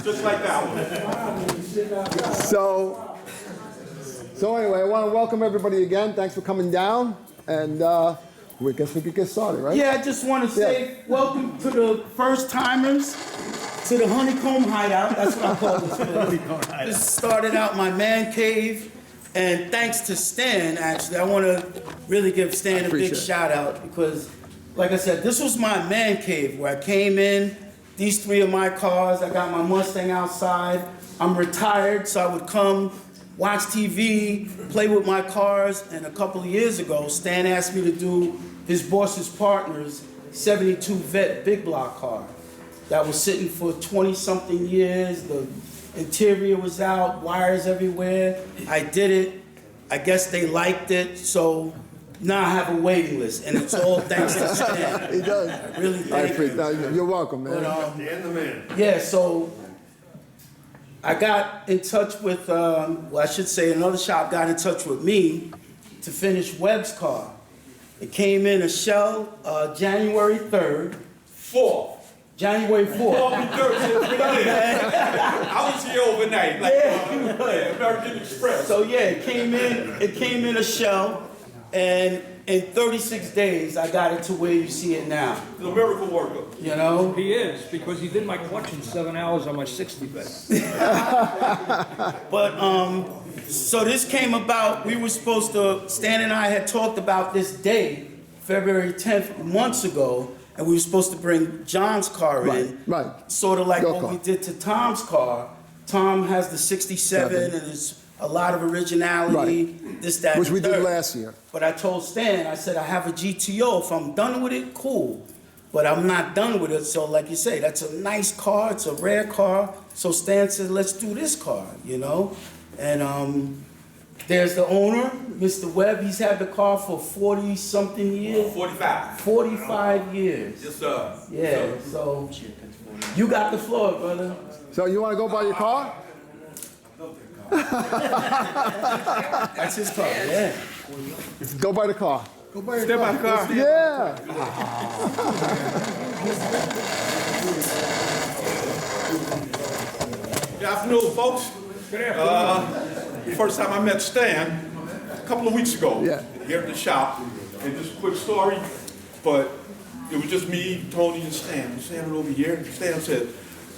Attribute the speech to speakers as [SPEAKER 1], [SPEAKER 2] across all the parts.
[SPEAKER 1] Just like that one.
[SPEAKER 2] So anyway, I want to welcome everybody again. Thanks for coming down, and we guess we could get started, right?
[SPEAKER 3] Yeah, I just want to say welcome to the first timers to the Honeycomb Hideout. That's what I call this place. This started out my man cave, and thanks to Stan, actually, I want to really give Stan a big shout out because, like I said, this was my man cave where I came in. These three are my cars. I got my Mustang outside. I'm retired, so I would come, watch TV, play with my cars, and a couple of years ago, Stan asked me to do his boss's partner's 72 Vet big block car that was sitting for 20-something years. The interior was out, wires everywhere. I did it. I guess they liked it, so now I have a waiting list, and it's all thanks to Stan.
[SPEAKER 2] He does.
[SPEAKER 3] I really thank you.
[SPEAKER 2] You're welcome, man.
[SPEAKER 3] But,
[SPEAKER 1] Dan the man.
[SPEAKER 3] yeah, so I got in touch with, well, I should say another shop got in touch with me to finish Webb's car. It came in a shell January 3rd.
[SPEAKER 1] 4th.
[SPEAKER 3] January 4th.
[SPEAKER 1] I was here overnight, like American Express.
[SPEAKER 3] So yeah, it came in a shell, and in 36 days, I got it to where you see it now.
[SPEAKER 1] The miracle worker.
[SPEAKER 3] You know?
[SPEAKER 4] He is, because he did my clutch in 7 hours on my 60 bed.
[SPEAKER 3] But, so this came about, we were supposed to, Stan and I had talked about this day, February 10th, months ago, and we were supposed to bring John's car in.
[SPEAKER 2] Right.
[SPEAKER 3] Sort of like
[SPEAKER 2] Your
[SPEAKER 3] what
[SPEAKER 2] car.
[SPEAKER 3] we did to Tom's car. Tom has the 67, and there's a lot of originality, this, that,
[SPEAKER 2] Which
[SPEAKER 3] and
[SPEAKER 2] we
[SPEAKER 3] the
[SPEAKER 2] did
[SPEAKER 3] third.
[SPEAKER 2] last year.
[SPEAKER 3] But I told Stan, I said, I have a GTO. If I'm done with it, cool. But I'm not done with it. So like you say, that's a nice car. It's a rare car. So Stan said, let's do this car, you know? And there's the owner, Mr. Webb. He's had the car for 40-something years.
[SPEAKER 1] 45.
[SPEAKER 3] 45 years.
[SPEAKER 1] Yes, sir.
[SPEAKER 3] Yeah, so you got the floor, brother.
[SPEAKER 2] So you want to go by your car?
[SPEAKER 3] That's his car, yeah.
[SPEAKER 2] Go by the car.
[SPEAKER 3] Go by your
[SPEAKER 1] Step
[SPEAKER 3] car.
[SPEAKER 1] by the car.
[SPEAKER 2] Yeah.
[SPEAKER 1] Good afternoon, folks.
[SPEAKER 4] Good afternoon.
[SPEAKER 1] First time I met Stan, a couple of weeks ago,
[SPEAKER 2] Yeah.
[SPEAKER 1] here at the shop. And just a quick story, but it was just me, Tony, and Stan. We're standing over here, and Stan said,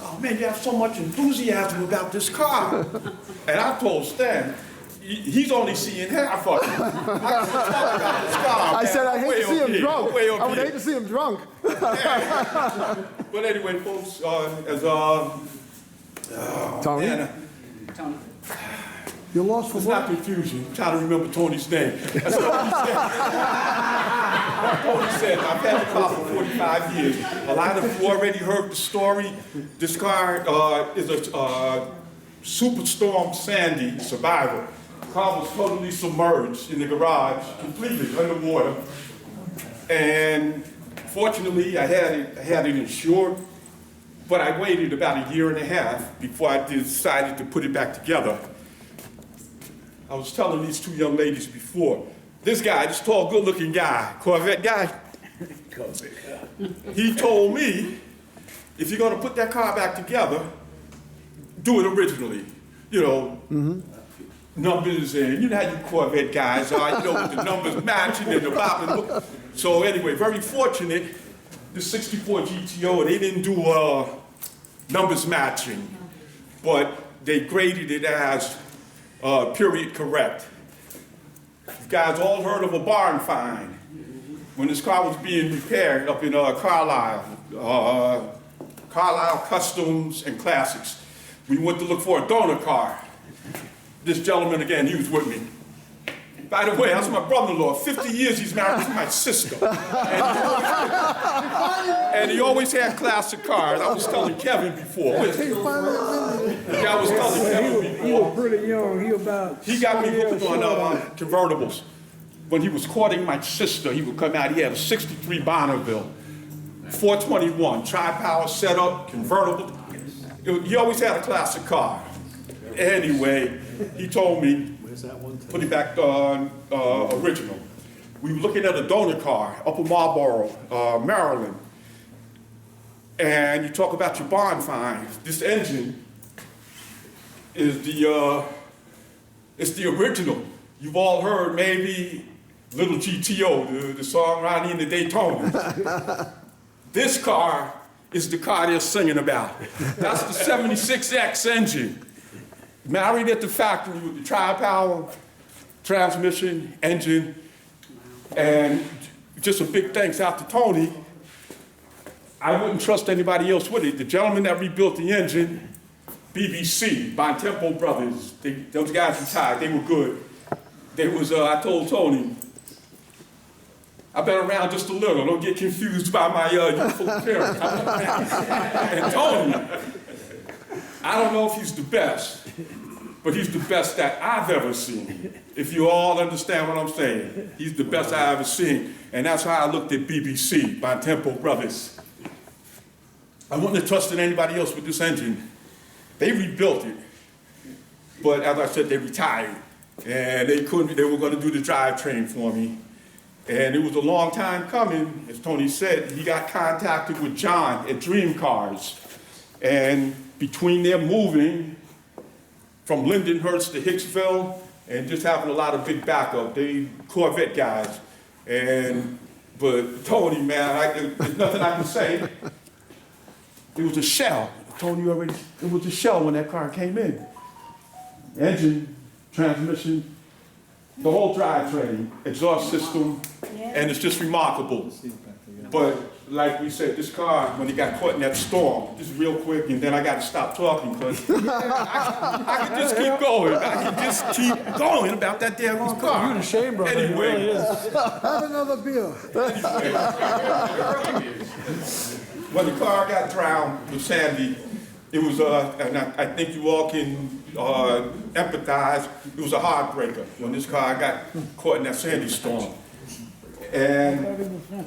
[SPEAKER 1] oh man, you have so much enthusiasm about this car. And I told Stan, he's only seeing half of it. I talk about this car.
[SPEAKER 2] I said I
[SPEAKER 1] man.
[SPEAKER 2] hate to see him drunk.
[SPEAKER 1] Way
[SPEAKER 2] I
[SPEAKER 1] up
[SPEAKER 2] would
[SPEAKER 1] here.
[SPEAKER 2] hate to see him drunk.
[SPEAKER 1] But anyway, folks,
[SPEAKER 2] Tony,
[SPEAKER 1] man,
[SPEAKER 2] you're lost for
[SPEAKER 1] it's
[SPEAKER 2] what?
[SPEAKER 1] not confusion. I'm trying to remember Tony's name. That's what Tony said. I've had the car for 45 years. A lot of you already heard the story. This car is a Superstorm Sandy Survivor. The car was totally submerged in the garage, completely underwater. And fortunately, I had it insured. But I waited about a year and a half before I decided to put it back together. I was telling these two young ladies before, this guy, this tall, good-looking guy, Corvette guy, he told me, if you're gonna put that car back together, do it originally. You know, numbers and, you know how you Corvette guys are, you know, with the numbers matching and the bottom. So anyway, very fortunate, the 64 GTO, they didn't do numbers matching, but they graded it as period correct. You guys all heard of a barn find when this car was being repaired up in Carlisle Customs and Classics. We went to look for a donor car. This gentleman, again, he was with me. By the way, that's my brother-in-law. 50 years he's married to my sister. And he always had classic cars. I was telling Kevin before. I was telling Kevin before.
[SPEAKER 4] He was pretty young.
[SPEAKER 1] He got me hooked on convertibles. When he was courting my sister, he would come out. He had a 63 Bonneville, 421, tri-power setup, convertible. He always had a classic car. Anyway, he told me, put it back on original. We were looking at a donor car up in Marlboro, Maryland. and you talk about your bond fines. This engine is it's the original. You've all heard maybe Little GTO, the song Ronnie and the Daytona. This car is the car they're singing about. That's the 76X engine. Married at the factory with the tri-power transmission, engine, and just a big thanks out to Tony. I wouldn't trust anybody else with it. The gentleman that rebuilt the engine, BBC, Bontempo Brothers, those guys retired, they were good. They was, I told Tony, I've been around just a little, don't get confused by my youthful appearance. And Tony, I don't know if he's the best, but he's the best that I've ever seen. If you all understand what I'm saying, he's the best I've ever seen. And that's how I looked at BBC, Bontempo Brothers. I wouldn't have trusted anybody else with this engine. They rebuilt it, but as I said, they retired. And they were gonna do the drivetrain for me. And it was a long time coming. As Tony said, he got contacted with John at Dream Cars. And between their moving from Lindenhurst to Hicksville and just having a lot of big backup, they Corvette guys. But Tony, man, there's nothing I can say. It was a shell. Tony already, it was a shell when that car came in. Engine, transmission, the whole drivetrain, exhaust system, and it's just remarkable. But like we said, this car, when he got caught in that storm, just real quick, and then I got to stop talking because I can just keep going. I can just keep going about that damn car.
[SPEAKER 5] You're in a shame, brother.
[SPEAKER 1] Anyway.
[SPEAKER 5] It really is.
[SPEAKER 2] Have another beer.
[SPEAKER 1] When the car got drowned with Sandy, it was, and I think you all can empathize, it was a heartbreaker when this car got caught in that Sandy storm. And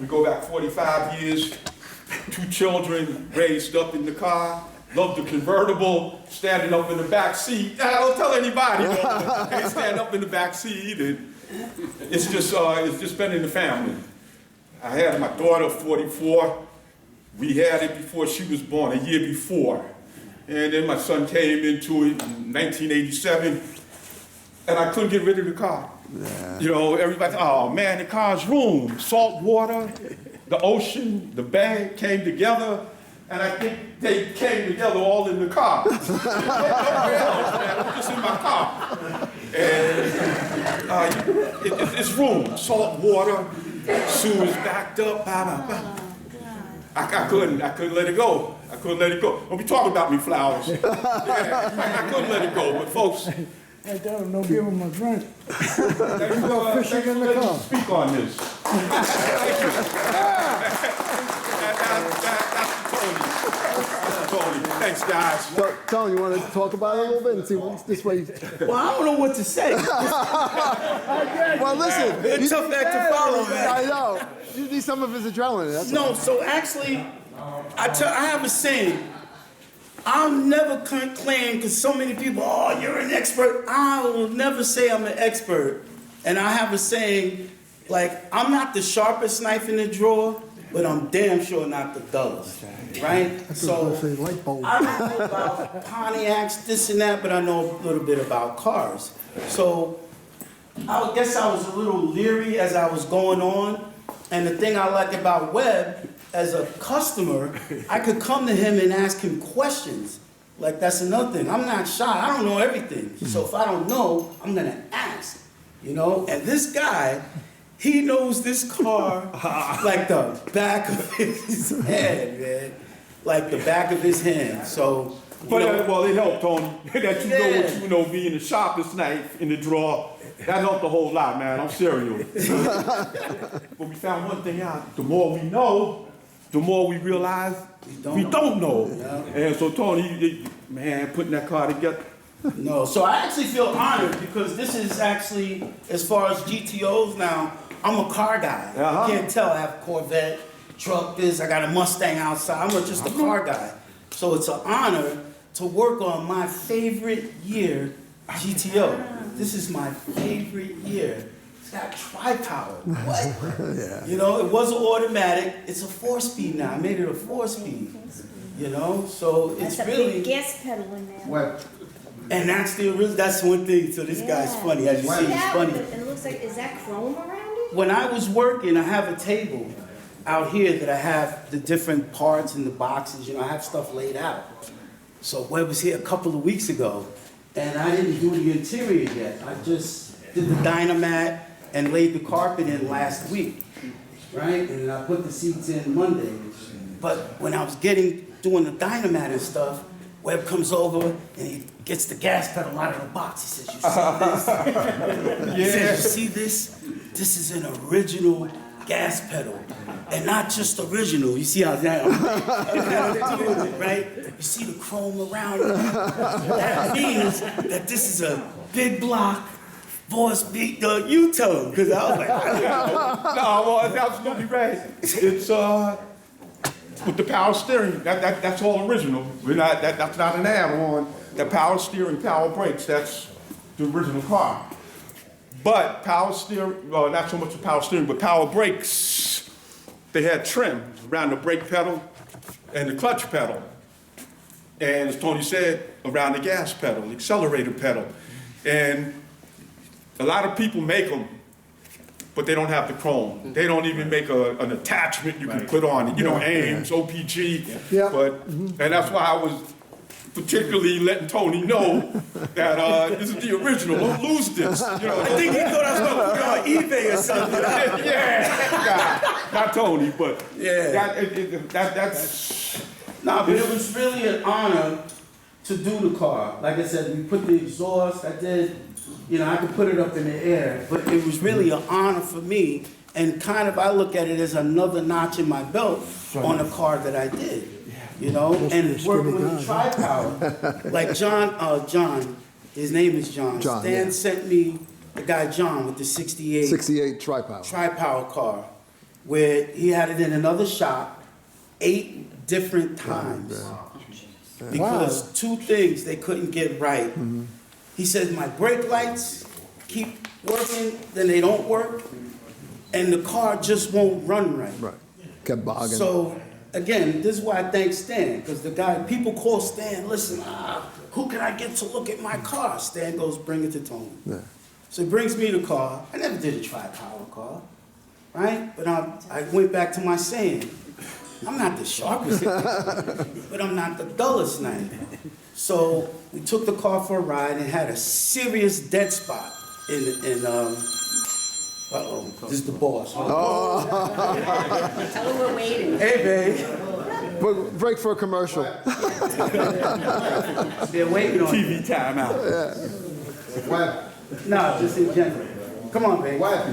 [SPEAKER 1] we go back 45 years, 2 children raised up in the car, loved the convertible, standing up in the back seat. I don't tell anybody, they stand up in the back seat, and it's just been in the family. I had my daughter, 44. We had it before she was born, a year before. And then my son came into it in 1987, and I couldn't get rid of the car. Yeah. You know, everybody, oh man, the car's ruined. Salt water, the ocean, the bay came together, and I think they came together all in the car. Nowhere else, man, it was just in my car. And it's ruined. Salt water, sewers backed up, I couldn't let it go. I couldn't let it go. Don't be talking about me, Flowers. Yeah, I couldn't let it go, but folks.
[SPEAKER 5] I don't know, give him a drink.
[SPEAKER 1] You go fishing in the car. Speak on this. Thank you. That's Tony. Thanks, guys.
[SPEAKER 2] So, Tony, you want to talk about it a little bit and see what's this way?
[SPEAKER 3] Well, I don't know what to say.
[SPEAKER 2] Well, listen.
[SPEAKER 3] It's tough act to follow, man.
[SPEAKER 2] I know. You need some of his adrenaline. That's all.
[SPEAKER 3] No, so actually, I have a saying. I'll never claim, because so many people, oh, you're an expert. I will never say I'm an expert. And I have a saying, like, I'm not the sharpest knife in the drawer, but I'm damn sure not the dullest, right? So I don't know about Pontiacs, this and that, but I know a little bit about cars. So I guess I was a little leery as I was going on. And the thing I like about Webb, as a customer, I could come to him and ask him questions. Like, that's another thing. I'm not shy. I don't know everything. So if I don't know, I'm going to ask, you know? And this guy, he knows this car like the back of his hand, man. Like the back of his hand. So,
[SPEAKER 1] But well, it helped, Tony, that you know what you know, being the sharpest knife in the drawer. That helped a whole lot, man. I'm serious. But we found one thing out. The more we know, the more we realize we don't know. Yeah. And so Tony, man, putting that car together.
[SPEAKER 3] No, so I actually feel honored because this is actually, as far as GTOs now, I'm a car guy. You can't tell. I have a Corvette, truck, this, I got a Mustang outside. I'm just a car guy. So it's an honor to work on my favorite year GTO. This is my favorite year. got tri-power. What? Yeah. You know, it wasn't automatic. It's a 4-speed now. I made it a 4-speed. You know, so it's
[SPEAKER 6] That's a
[SPEAKER 3] really.
[SPEAKER 6] big gas pedal in there.
[SPEAKER 2] What?
[SPEAKER 3] And that's the original. That's one thing. So this guy's funny. As you see, he's
[SPEAKER 6] Yeah,
[SPEAKER 3] funny.
[SPEAKER 6] and it looks like, is that chrome around it?
[SPEAKER 3] When I was working, I have a table out here that I have the different parts and the boxes. You know, I have stuff laid out. So Webb was here a couple of weeks ago, and I didn't do the interior yet. I just did the Dynamat and laid the carpet in last week, right? And I put the seats in Monday. But when I was doing the Dynamat and stuff, Webb comes over and he gets the gas pedal out of the box. He says, "You see this?" He says, "You see this? This is an original gas pedal, and not just original. You see how that, right? You see the chrome around it. That means that this is a big block." Boss beat the U-tone, because I was like,
[SPEAKER 1] No, well, that's absolutely right. It's with the power steering. That's all original. That's not an add-on. The power steering, power brakes. That's the original car. But power steering, well, not so much the power steering, but power brakes. They had trim around the brake pedal and the clutch pedal, and as Tony said, around the gas pedal, the accelerator pedal, and a lot of people make them, but they don't have the chrome. They don't even make an attachment you can put on it. You know, Ames, OPG.
[SPEAKER 2] Yeah.
[SPEAKER 1] But and that's why I was particularly letting Tony know that this is the original. Don't lose this. You know,
[SPEAKER 3] I think he thought I was going to put it on eBay or something.
[SPEAKER 1] yeah, not Tony, but
[SPEAKER 3] Yeah.
[SPEAKER 1] that's.
[SPEAKER 3] No, but it was really an honor to do the car. Like I said, we put the exhaust, I did, you know, I could put it up in the air, but it was really an honor for me, and kind of I look at it as another notch in my belt on a car that I did, you know, and working with the tri-power. Like John, his name is John. Stan sent me the guy John with the 68
[SPEAKER 2] tri-power.
[SPEAKER 3] tri-power car, where he had it in another shop 8 different times. Because 2 things they couldn't get right. He said, my brake lights keep working, then they don't work, and the car just won't run right.
[SPEAKER 2] Right. Kept bogging.
[SPEAKER 3] So, again, this is why I thank Stan, because the guy, people call Stan, listen, who can I get to look at my car? Stan goes, bring it to Tony.
[SPEAKER 2] Yeah.
[SPEAKER 3] So he brings me the car. I never did a tri-power car, right? But I went back to my saying, I'm not the sharpest, but I'm not the dullest knight. So we took the car for a ride and had a serious dead spot in uh-oh, this is the boss.
[SPEAKER 6] Tell them we're waiting.
[SPEAKER 3] Hey, babe.
[SPEAKER 2] We'll break for a commercial.
[SPEAKER 3] They're waiting on you.
[SPEAKER 1] TV timeout.
[SPEAKER 7] Webb,
[SPEAKER 3] No, just in general. Come on, babe.
[SPEAKER 7] Webb,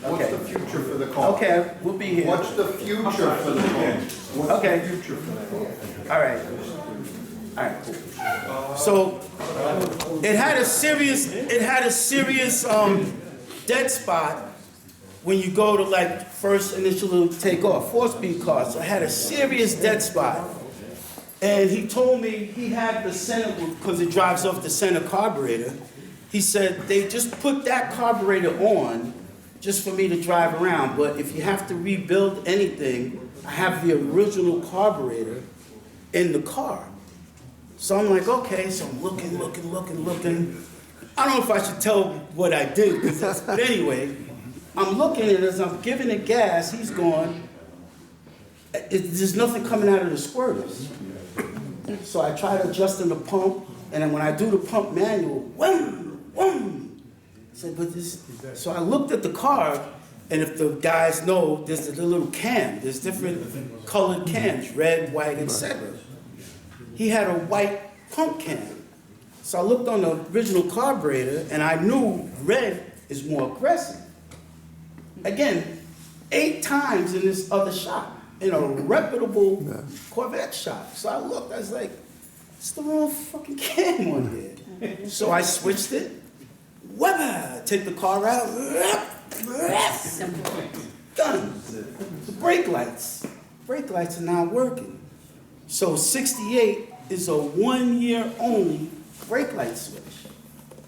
[SPEAKER 7] what's
[SPEAKER 3] Okay.
[SPEAKER 7] the future for the car?
[SPEAKER 3] Okay, we'll be here.
[SPEAKER 7] What's the future for the car? What's
[SPEAKER 3] Okay.
[SPEAKER 7] the future for the car?
[SPEAKER 3] All right. All right, cool. So it had a serious dead spot when you go to like first initial takeoff, 4-speed car. So it had a serious dead spot. And he told me he had the center, because it drives off the center carburetor. He said they just put that carburetor on just for me to drive around. But if you have to rebuild anything, I have the original carburetor in the car. So I'm like, okay, so I'm looking. I don't know if I should tell what I did, but anyway, I'm looking and as I'm giving it gas, he's going, there's nothing coming out of the squirters. So I tried adjusting the pump, and then when I do the pump manual, wham. I said, but this, so I looked at the car, and if the guys know, there's a little cam, there's different colored cams, red, white, etc. He had a white pump cam. So I looked on the original carburetor, and I knew red is more aggressive. Again, 8 times in this other shop, in a reputable Corvette shop. So I looked, I was like, it's the wrong fucking cam on here. So I switched it. Weather, take the car out. Done. The brake lights are not working. So 68 is a 1-year only brake light switch.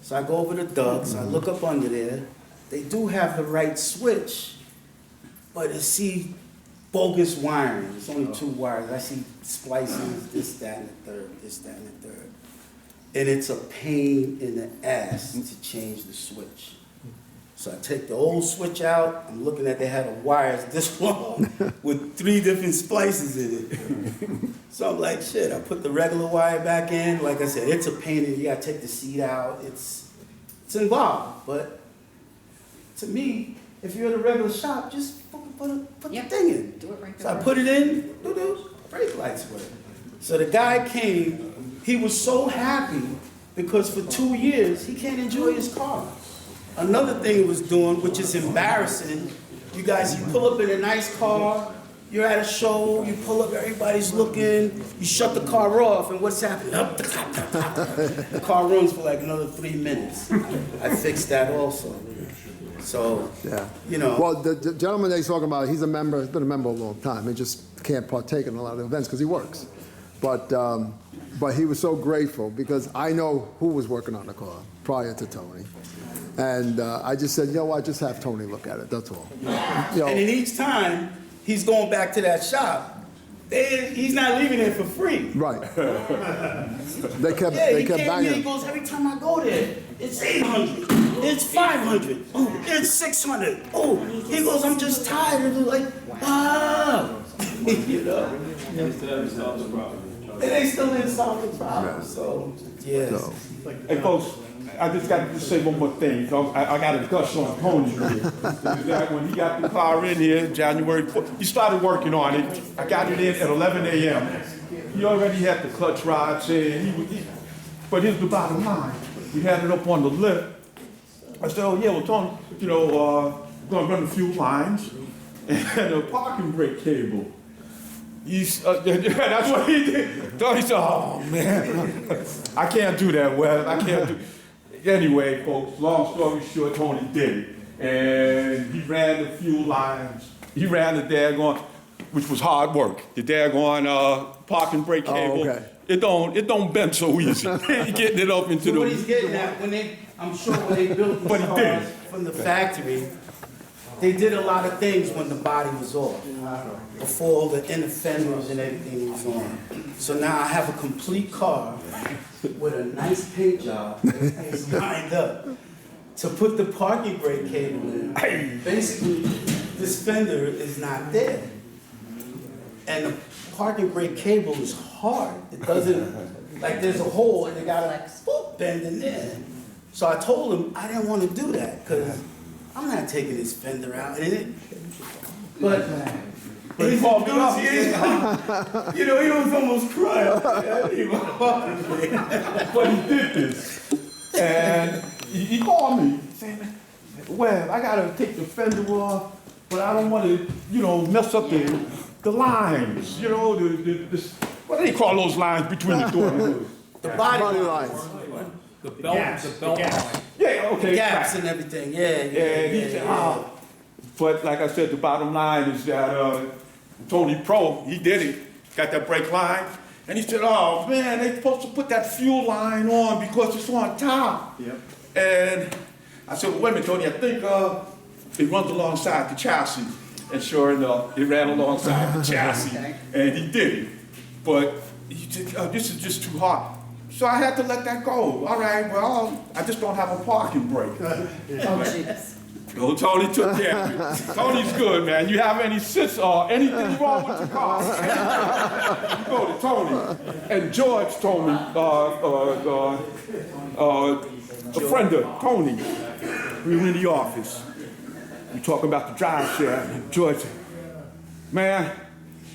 [SPEAKER 3] So I go over to Doug's, I look up under there, they do have the right switch, but you see bogus wiring. It's only 2 wires. I see splices, this, that, and the third, this, that, and the third. And it's a pain in the ass to change the switch. So I take the old switch out. I'm looking at, they had a wires this long with 3 different splices in it. So I'm like, shit, I put the regular wire back in. Like I said, it's a pain in, you gotta take the seat out. It's involved, but to me, if you're at a regular shop, just put the thing in.
[SPEAKER 6] Do it right
[SPEAKER 3] So I put it in, brake lights work. So the guy came, he was so happy because for 2 years, he can't enjoy his car. Another thing he was doing, which is embarrassing, you guys, you pull up in a nice car, you're at a show, you pull up, everybody's looking, you shut the car off, and what's happening? The car runs for like another 3 minutes. I fixed that also. So,
[SPEAKER 2] Yeah.
[SPEAKER 3] you know.
[SPEAKER 2] Well, the gentleman that he's talking about, he's been a member a long time. He just can't partake in a lot of events because he works. But he was so grateful because I know who was working on the car prior to Tony. And I just said, I just have Tony look at it, that's all.
[SPEAKER 3] And then each time, he's going back to that shop. He's not leaving it for free.
[SPEAKER 2] Right. They kept
[SPEAKER 3] He
[SPEAKER 2] banging.
[SPEAKER 3] goes, every time I go there, it's 800, it's 500, oh, it's 600. Oh, he goes, I'm just tired. And like, wow. You know? And they still didn't solve the problem. So, yeah.
[SPEAKER 2] So.
[SPEAKER 1] Hey, folks, I just got to say one more thing. I got a gush on Tony here. Is that when he got the car in here, January 4th, he started working on it. I got it in at 11 a.m. He already had the clutch rods in. But here's the bottom line. We had it up on the lip. I said, oh, yeah, well, Tony, we're going to run a few lines and a parking brake cable. That's what he did. Tony said, oh, man, I can't do that, Wes. I can't do. Anyway, folks, long story short, Tony did it. And he ran a few lines. He ran the daggone, which was hard work, the daggone parking brake cable.
[SPEAKER 2] Oh, okay.
[SPEAKER 1] It don't bend so easy. Getting it up into
[SPEAKER 3] So
[SPEAKER 1] the...
[SPEAKER 3] what he's getting at, I'm sure when they built the
[SPEAKER 1] But he
[SPEAKER 3] cars
[SPEAKER 1] did.
[SPEAKER 3] from the factory, they did a lot of things when the body was off, before all the inner fenders and everything was on. So now I have a complete car with a nice paint job that's lined up to put the parking brake cable in. Basically, this fender is not there. And the parking brake cable is hard. It doesn't, like there's a hole and they gotta bend in there. So I told him I didn't want to do that because I'm not taking this fender out. But
[SPEAKER 1] he called me up.
[SPEAKER 3] he was almost crying.
[SPEAKER 1] But he did this. And he called me saying, well, I got to take the fender off, but I don't want to, mess up the lines. What do they call those lines between the door?
[SPEAKER 3] The body
[SPEAKER 2] lines.
[SPEAKER 4] The belt line.
[SPEAKER 1] Yeah, okay.
[SPEAKER 3] gaps
[SPEAKER 1] right.
[SPEAKER 3] and everything.
[SPEAKER 1] And he said, But like I said, the bottom line is that Tony Pro, he did it, got that brake line, and he said, oh man, they're supposed to put that fuel line on because it's on top. Yep. And I said, well, wait a minute, Tony, I think it runs alongside the chassis. And sure enough, it ran alongside the chassis, and he did it. But he said, this is just too hard. So I had to let that go. All right, well, I just don't have a parking brake. Oh, Tony took care of it. Tony's good, man. You have any anything wrong with your car, you go to Tony. And George told me, a friend of Tony, we were in the office. We talking about the drive shaft, and George said, man,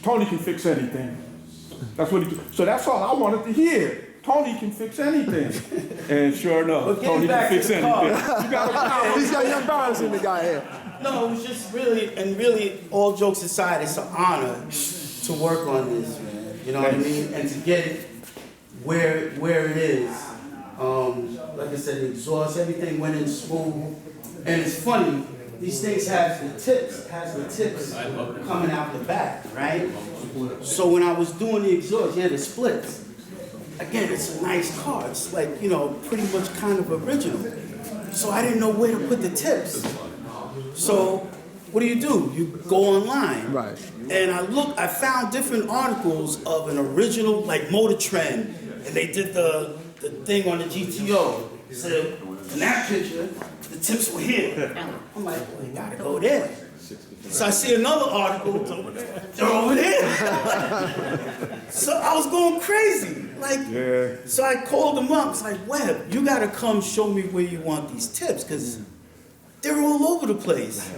[SPEAKER 1] Tony can fix anything. That's what he do. So that's all I wanted to hear. Tony can fix anything. And sure enough, Tony can fix anything. You got
[SPEAKER 2] He's got young embarrassing the guy here.
[SPEAKER 3] No, it was just really, all jokes aside, it's an honor to work on this, man. You know what I mean? And to get it where it is. Like I said, the exhaust, everything went in smooth. And it's funny, these things has the tips coming out the back, right? So when I was doing the exhaust, the splits. Again, it's a nice car. It's like, pretty much kind of original. So I didn't know where to put the tips. So what do? You go online.
[SPEAKER 2] Right.
[SPEAKER 3] And I found different articles of an original, like Motor Trend, and they did the thing on the GTO. So in that picture, the tips were here. I'm like, well, you gotta go there. So I see another article, they're over there. So I was going crazy. So I called them up. It's like, Webb, you gotta come show me where you want these tips, because they're all over the place.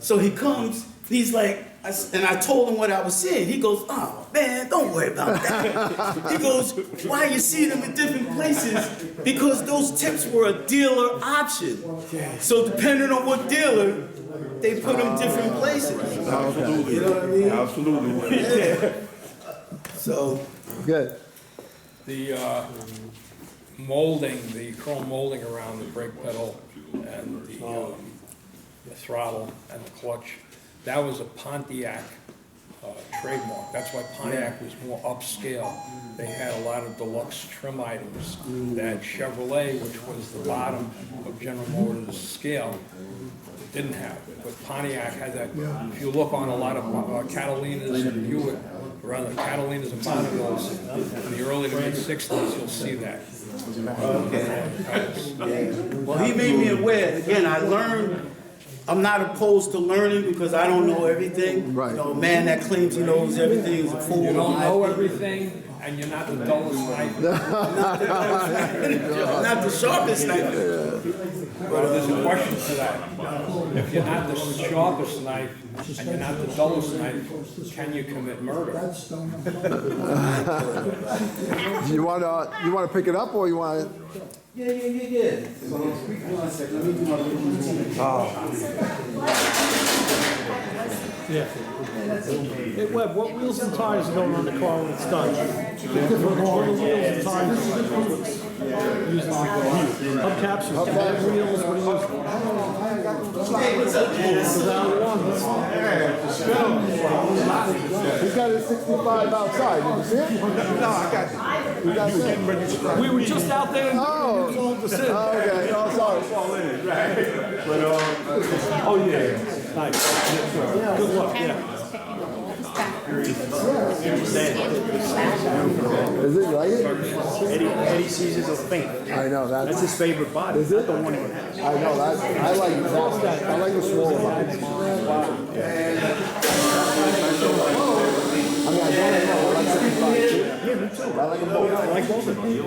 [SPEAKER 3] So he comes, and he's like, and I told him what I was seeing. He goes, oh man, don't worry about that. He goes, why you see them in different places? Because those tips were a dealer option. So depending on what dealer, they put them different places.
[SPEAKER 1] Absolutely.
[SPEAKER 3] You know what I mean?
[SPEAKER 1] Absolutely.
[SPEAKER 3] Yeah. So.
[SPEAKER 2] Good.
[SPEAKER 4] The molding, the chrome molding around the brake pedal and the throttle and the clutch, that was a Pontiac trademark. That's why Pontiac was more upscale. They had a lot of deluxe trim items that Chevrolet, which was the bottom of General Motors' scale, didn't have. But Pontiac had that. If you look on a lot of Catalinas and Buick, around the Catalinas and Bonneville's in the early to mid '60s, you'll see that.
[SPEAKER 3] Well, he made me aware. Again, I learned. I'm not opposed to learning because I don't know everything.
[SPEAKER 2] Right.
[SPEAKER 3] You know, a man that claims he knows everything is a fool.
[SPEAKER 4] You don't know everything, and you're not the dullest sniper.
[SPEAKER 3] Not the sharpest sniper.
[SPEAKER 4] But there's a question to that. If you're not the sharpest knife and you're not the dullest knife, can you commit murder?
[SPEAKER 2] You want to pick it up, or you want to?
[SPEAKER 3] Yeah. So, one second. Let me do my
[SPEAKER 5] Hey, Webb, what wheels and tires are going on the car when it's done? Different all the wheels and tires. Using hubcaps, hubcaps, wheels, what do you use?
[SPEAKER 2] He's got his 65 outside. Did you see it?
[SPEAKER 1] No, I got you.
[SPEAKER 2] You got it?
[SPEAKER 5] We were just out there and
[SPEAKER 2] Oh,
[SPEAKER 5] told us in.
[SPEAKER 2] okay. Oh, sorry.
[SPEAKER 5] Oh, yeah. Nice. Good luck, yeah.
[SPEAKER 2] Is it like it?
[SPEAKER 8] Eddie Caesar's a faint.
[SPEAKER 2] I know
[SPEAKER 8] That's his favorite body.
[SPEAKER 2] Is it?
[SPEAKER 8] The one he would have.
[SPEAKER 2] I know that. I like that. I like the swole bodies. I mean, I don't know. I like 75 too.
[SPEAKER 8] Yeah, me too.
[SPEAKER 2] I like them both.
[SPEAKER 8] I like both of them. You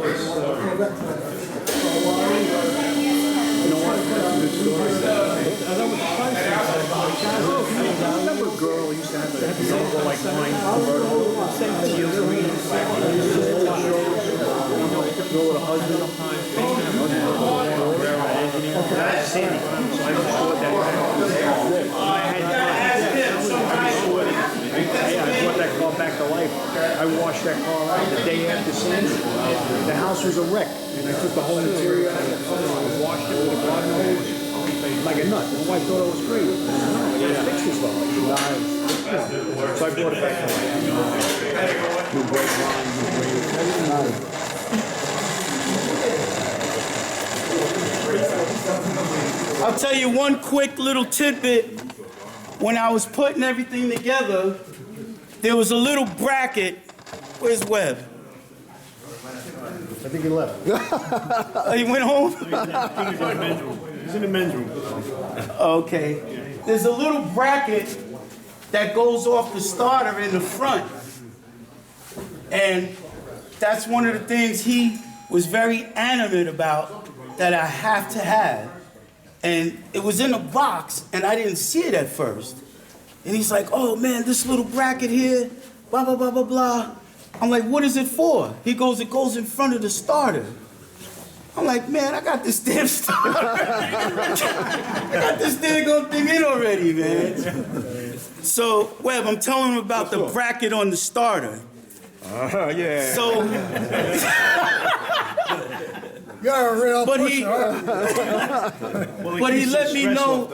[SPEAKER 8] know what? That's a good story. I remember a girl who used to have a logo like mine, convertible, teal green, go with a husband. Sandy. So I bought that. I brought that car back to life. I washed that car out the day after Sandy. The house was a wreck, and I took the whole interior out, washed it with a garden hose, like a nut. My wife thought it was great. No, I got pictures though. Nice. So I brought it back to life. New brake line, new brake.
[SPEAKER 3] I'll tell you one quick little tidbit. When I was putting everything together, there was a little bracket. Where's Webb?
[SPEAKER 8] I think he left.
[SPEAKER 3] Oh, he went home?
[SPEAKER 8] He's in the men's room. He's in the men's room.
[SPEAKER 3] Okay. There's a little bracket that goes off the starter in the front. And that's one of the things he was very animate about that I have to have. And it was in a box, and I didn't see it at first. And he's like, oh man, this little bracket here, blah, blah, blah, blah, blah. I'm like, what is it for? He goes, it goes in front of the starter. I'm like, man, I got this damn starter. I got this damn thing in already, man. So, Webb, I'm telling him about the bracket on the starter.
[SPEAKER 1] Yeah.
[SPEAKER 3] So,
[SPEAKER 2] You're a real
[SPEAKER 3] but he let me know.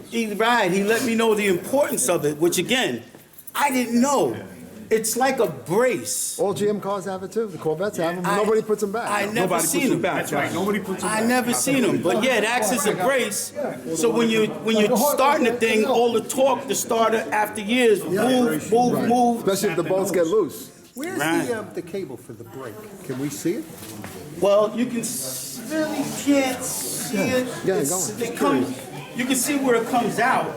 [SPEAKER 3] He let me know the importance of it, which again, I didn't know. It's like a brace.
[SPEAKER 2] All GM cars have it too. The Corvettes have them. Nobody puts them back.
[SPEAKER 3] I never
[SPEAKER 1] Nobody
[SPEAKER 3] seen
[SPEAKER 1] puts
[SPEAKER 3] them.
[SPEAKER 1] it back.
[SPEAKER 8] That's right, nobody puts them
[SPEAKER 3] I
[SPEAKER 8] back.
[SPEAKER 3] never seen them, but yeah, it acts as a brace. So when you're starting the thing, all the torque, the starter after years, move, move.
[SPEAKER 2] Especially if the bolts get loose.
[SPEAKER 7] Where's
[SPEAKER 3] Right.
[SPEAKER 7] the cable for the brake? Can we see it?
[SPEAKER 3] Well, you can really can't see it.
[SPEAKER 2] Yeah,
[SPEAKER 3] It's-
[SPEAKER 2] go on.
[SPEAKER 3] it comes. You can see where it comes out,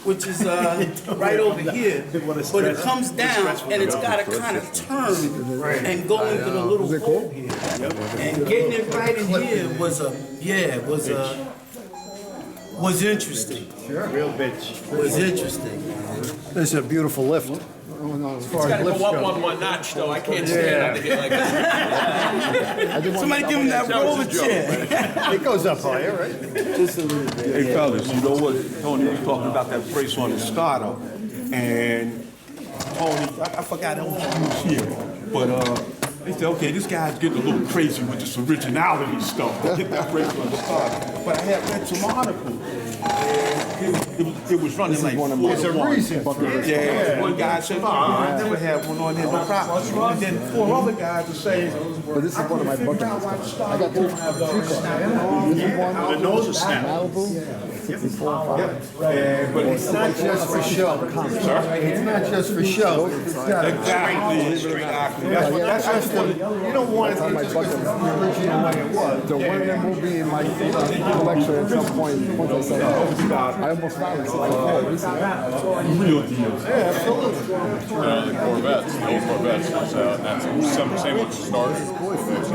[SPEAKER 3] which is right over here. But it comes down and it's got to kind of turn and go into the little
[SPEAKER 2] it
[SPEAKER 3] hole here. And getting it right in here was was interesting.
[SPEAKER 8] Real bitch.
[SPEAKER 3] Was interesting.
[SPEAKER 7] This is a beautiful lift.
[SPEAKER 5] It's gotta go up one notch though, I can't stand on it like that.
[SPEAKER 3] Somebody give him that roller chair.
[SPEAKER 7] It goes up higher, right?
[SPEAKER 1] Hey fellas, you know what? Tony was talking about that brace on the starter, and Tony, I forgot who was here, but they said, okay, this guy's getting a little crazy with this originality stuff. Get that brace on the starter. But I had read some articles. It was running like
[SPEAKER 7] There's a reason.
[SPEAKER 1] yeah, one guy said, I never had one on there, no problem. And then 4 other guys were saying,
[SPEAKER 2] But this is one of my bucket list cars. I got three cars. This is one.
[SPEAKER 8] The nose is snapped.
[SPEAKER 2] Malibu, 64 and 5.
[SPEAKER 7] But it's not just for show. It's not just for show.
[SPEAKER 1] exactly. That's just what
[SPEAKER 7] You don't want it to
[SPEAKER 2] my
[SPEAKER 7] just
[SPEAKER 2] bucket
[SPEAKER 7] the
[SPEAKER 2] list.
[SPEAKER 7] original way it was.
[SPEAKER 2] So one of them will be in my collection at some point. Once I say, I almost found it. Recently.
[SPEAKER 1] real deals.
[SPEAKER 9] The Corvettes, the old Corvettes, that's same with the starter. There's a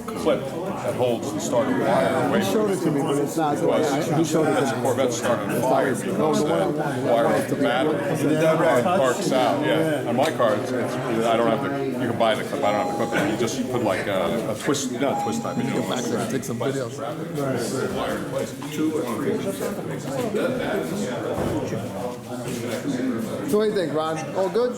[SPEAKER 9] clip that holds the starter wire away.
[SPEAKER 2] He showed it to me, but it's not. He showed it
[SPEAKER 9] Because
[SPEAKER 2] to
[SPEAKER 9] the
[SPEAKER 2] me.
[SPEAKER 9] Corvette started on fire because the wire of the battery arcs out. Yeah, on my car, I don't have to. You can buy the clip. I don't have to clip it. You just put like a twist, not a twist type. You know,
[SPEAKER 2] Take some videos. So what do you think, Ron? All good?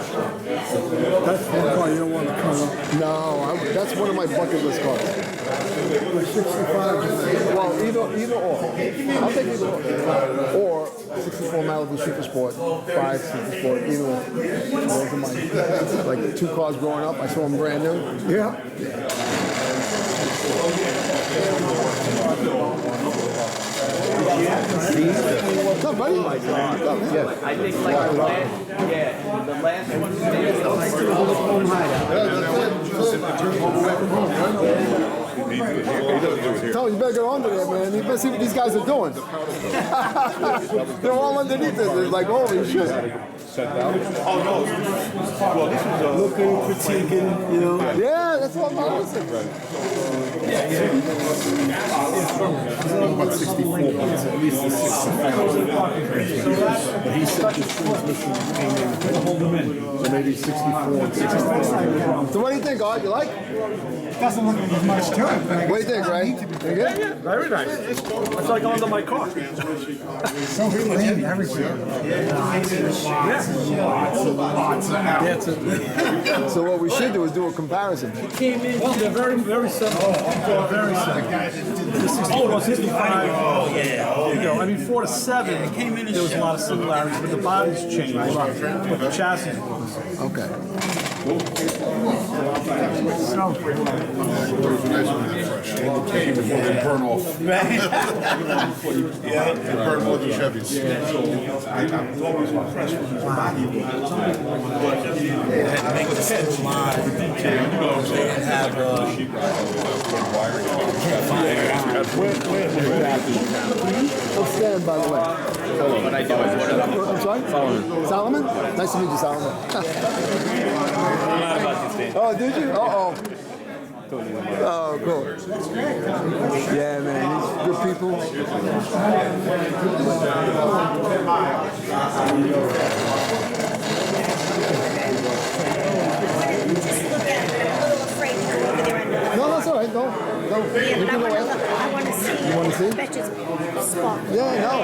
[SPEAKER 5] That's one car you don't want to cut up.
[SPEAKER 2] No, that's one of my bucket list cars.
[SPEAKER 5] 65.
[SPEAKER 2] Well, either or. I'll take either or. Or 64 Malibu Super Sport, 5 Super Sport, either or. Those are my, like 2 cars growing up. I saw them brand new.
[SPEAKER 5] Yeah.
[SPEAKER 2] What's up, buddy?
[SPEAKER 10] I think like the last one stands the
[SPEAKER 2] Tell him you better get under there, man. You better see what these guys are doing. They're all underneath it. They're like, holy shit.
[SPEAKER 3] Looking, critiquing, you know.
[SPEAKER 2] Yeah, that's what I'm noticing.
[SPEAKER 7] About 64 bucks, at least the 65. But he said the transmission came in. So maybe 64 and 65.
[SPEAKER 2] So what do you think, Art? You like?
[SPEAKER 5] Doesn't look like much to it.
[SPEAKER 2] What do you think, Ray? You good?
[SPEAKER 5] Very nice. It's like under my car. So clean, everything.
[SPEAKER 2] So what we should do is do a comparison.
[SPEAKER 5] Well, they're very, very similar. Very similar. The 64, 65. Oh, yeah. You know, I mean, 4 to 7, there was a lot of similarities, but the bodies changed. But the chassis was.
[SPEAKER 2] Okay.
[SPEAKER 5] So,
[SPEAKER 9] burn off.
[SPEAKER 3] Yeah.
[SPEAKER 9] Burn more than Chevys.
[SPEAKER 1] I was always impressed with his body.
[SPEAKER 3] Make the schedule line. They didn't have
[SPEAKER 2] Let's stand, by the way. I'm sorry? Solomon. Nice to meet you, Solomon. Oh, did you? Uh-oh. Oh, cool. Yeah, man, these good people. No, that's all right. Don't.
[SPEAKER 6] Yeah,
[SPEAKER 2] You
[SPEAKER 6] but I
[SPEAKER 2] can go
[SPEAKER 6] want to
[SPEAKER 2] after.
[SPEAKER 6] look. I want to see.
[SPEAKER 2] You wanna see?
[SPEAKER 6] I bet you it's spot.
[SPEAKER 2] Yeah, no.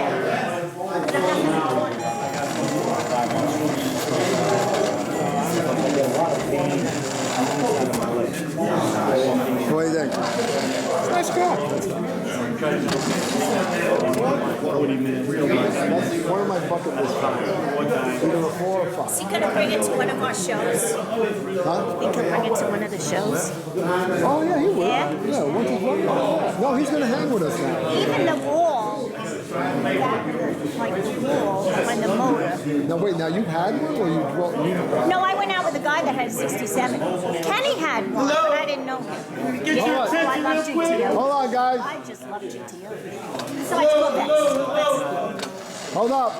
[SPEAKER 2] What do you think? Nice car.
[SPEAKER 8] 40 minutes.
[SPEAKER 2] That's one of my bucket list cars. Either a 4 or 5.
[SPEAKER 6] Is he gonna bring it to one of our shows?
[SPEAKER 2] Huh?
[SPEAKER 6] He can bring it to one of the shows.
[SPEAKER 2] Oh, yeah, he will.
[SPEAKER 6] Yeah?
[SPEAKER 2] Yeah, once he's running. No, he's going to hang with us now.
[SPEAKER 6] Even the wall, that, like the wall on the motor.
[SPEAKER 2] Now, wait, now you've had one or you
[SPEAKER 6] No, I went out with a guy that had 67. Kenny had one, but I didn't know him.
[SPEAKER 3] Get your
[SPEAKER 6] Oh, I
[SPEAKER 3] attention
[SPEAKER 6] love
[SPEAKER 3] real quick.
[SPEAKER 6] GTO.
[SPEAKER 2] Hold on, guys.
[SPEAKER 6] I just love GTO. Besides Corvettes.
[SPEAKER 2] Hold up.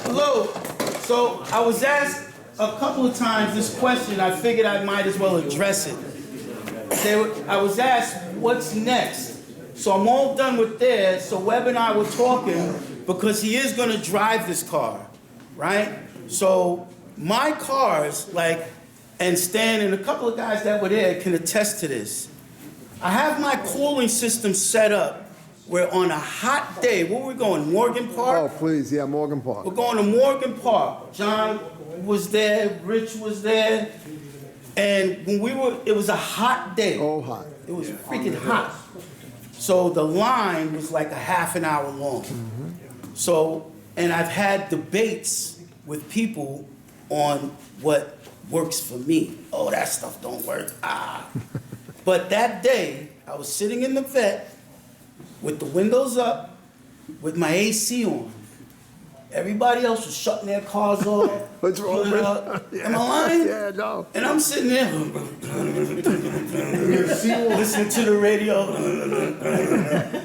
[SPEAKER 3] Hello. So I was asked a couple of times this question. I figured I might as well address it. I was asked, what's next? So I'm all done with this. So Webb and I were talking because he is going to drive this car, right? So my cars, like, and Stan and a couple of guys that were there can attest to this. I have my cooling system set up where on a hot day, where we're going, Morgan Park?
[SPEAKER 2] Oh, please, yeah, Morgan Park.
[SPEAKER 3] We're going to Morgan Park. John was there, Rich was there, and when it was a hot day.
[SPEAKER 2] Oh, hot.
[SPEAKER 3] It was freaking hot. So the line was like a half an hour long. So, and I've had debates with people on what works for me. Oh, that stuff don't work. But that day, I was sitting in the vet with the windows up, with my AC on. Everybody else was shutting their cars off.
[SPEAKER 2] What's wrong with
[SPEAKER 3] it? Am I lying?
[SPEAKER 2] Yeah, no.
[SPEAKER 3] And I'm sitting there listening to the radio.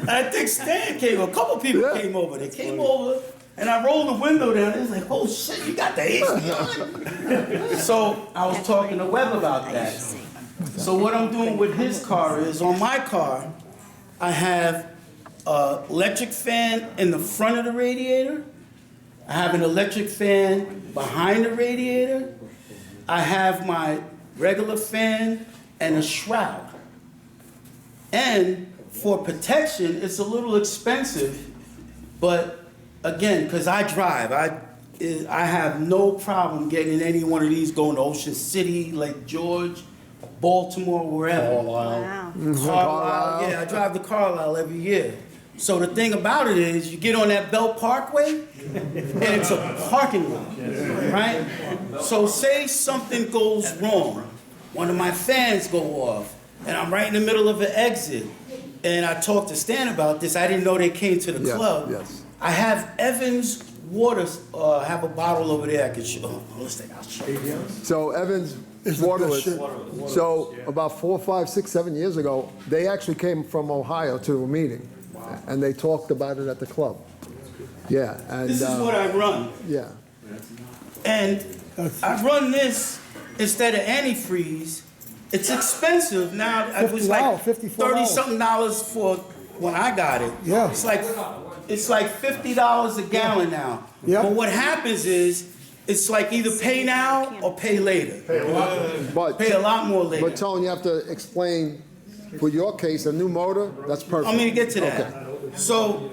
[SPEAKER 3] I think Stan came, a couple people came over. They came over and I rolled the window down. It was like, oh shit, you got the AC on? So I was talking to Webb about that. So what I'm doing with his car is, on my car, I have an electric fan in the front of the radiator. I have an electric fan behind the radiator. I have my regular fan and a shroud. And for protection, it's a little expensive, but again, because I drive, I have no problem getting in any one of these, going to Ocean City, Lake George, Baltimore, wherever.
[SPEAKER 6] Wow.
[SPEAKER 3] Carlisle, yeah, I drive to Carlisle every year. So the thing about it is, you get on that Belt Parkway, and it's a parking lot, right? So say something goes wrong, one of my fans go off, and I'm right in the middle of an exit, and I talked to Stan about this. I didn't know they came to the club.
[SPEAKER 2] Yes.
[SPEAKER 3] I have Evans water, have a bottle over there I can show. I'll show you.
[SPEAKER 2] So Evans Waterless. So about 4, 5, 6, 7 years ago, they actually came from Ohio to a meeting, and they talked about it at the club. Yeah, and
[SPEAKER 3] This is what I run.
[SPEAKER 2] yeah.
[SPEAKER 3] And I run this instead of antifreeze. It's expensive now. It was like
[SPEAKER 5] $54.
[SPEAKER 3] $30-something for when I got it.
[SPEAKER 5] Yeah.
[SPEAKER 3] It's like $50 a gallon now.
[SPEAKER 5] Yeah.
[SPEAKER 3] But what happens is, it's like either pay now or pay later.
[SPEAKER 2] But
[SPEAKER 3] Pay a lot more later.
[SPEAKER 2] But Tone, you have to explain, for your case, a new motor, that's perfect.
[SPEAKER 3] I'm gonna get to that.
[SPEAKER 2] Okay.
[SPEAKER 3] So,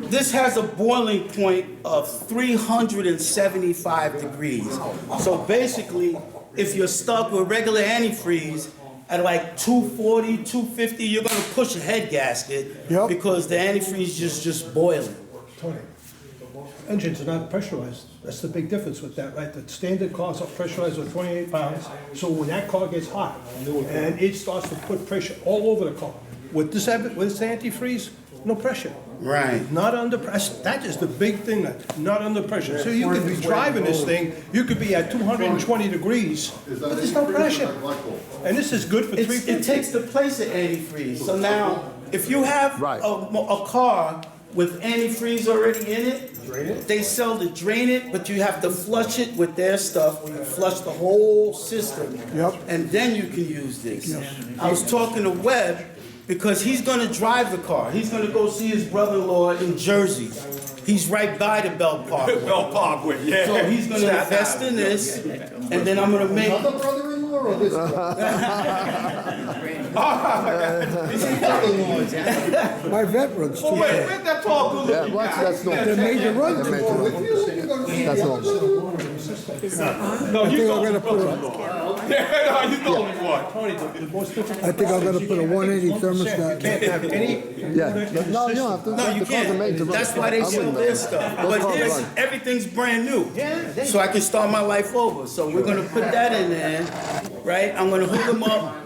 [SPEAKER 3] this has a boiling point of 375 degrees. So basically, if you're stuck with regular antifreeze at like 240, 250, you're gonna push a head gasket
[SPEAKER 5] Yep.
[SPEAKER 3] because the antifreeze is just boiling.
[SPEAKER 5] Tony, engines are not pressurized. That's the big difference with that, right? The standard cars are pressurized with 28 pounds, so when that car gets hot, and it starts to put pressure all over the car. With this antifreeze, no pressure.
[SPEAKER 3] Right.
[SPEAKER 5] Not under pressure. That is the big thing, not under pressure. So you could be driving this thing, you could be at 220 degrees, but there's no pressure. And this is good for
[SPEAKER 3] It
[SPEAKER 5] 350.
[SPEAKER 3] takes the place of antifreeze. So now, if you have
[SPEAKER 2] Right.
[SPEAKER 3] a car with antifreeze already in it, they sell to drain it, but you have to flush it with their stuff, where you flush the whole system.
[SPEAKER 5] Yep.
[SPEAKER 3] And then you can use this. I was talking to Webb, because he's gonna drive the car. He's gonna go see his brother-in-law in Jersey. He's right by the Belt Parkway.
[SPEAKER 1] Bell Parkway, yeah.
[SPEAKER 3] So he's gonna invest in this, and then I'm gonna make.
[SPEAKER 2] Another brother-in-law or this
[SPEAKER 5] My vet runs
[SPEAKER 1] Oh, wait, where's that tall, good
[SPEAKER 2] Yeah,
[SPEAKER 1] looking
[SPEAKER 2] well,
[SPEAKER 1] guy?
[SPEAKER 2] that's normal.
[SPEAKER 5] They're made to run.
[SPEAKER 2] That's normal.
[SPEAKER 5] That's
[SPEAKER 1] No,
[SPEAKER 7] I
[SPEAKER 1] you
[SPEAKER 7] think
[SPEAKER 1] the
[SPEAKER 7] I'm
[SPEAKER 1] only
[SPEAKER 7] gonna put
[SPEAKER 1] one.
[SPEAKER 7] a,
[SPEAKER 1] Yeah, no, you the only one.
[SPEAKER 7] I think I'm gonna put a 180 thermostat.
[SPEAKER 2] Yeah, no, you don't have to.
[SPEAKER 3] No, you
[SPEAKER 2] the cars are made to
[SPEAKER 3] can't.
[SPEAKER 2] run.
[SPEAKER 3] That's why they
[SPEAKER 2] I
[SPEAKER 3] show
[SPEAKER 2] wouldn't
[SPEAKER 3] their
[SPEAKER 2] mess.
[SPEAKER 3] stuff.
[SPEAKER 2] Those
[SPEAKER 3] But
[SPEAKER 2] cars
[SPEAKER 3] his,
[SPEAKER 2] run.
[SPEAKER 3] everything's brand new. So I can start my life over. So we're gonna put that in there, right? I'm gonna hook them up.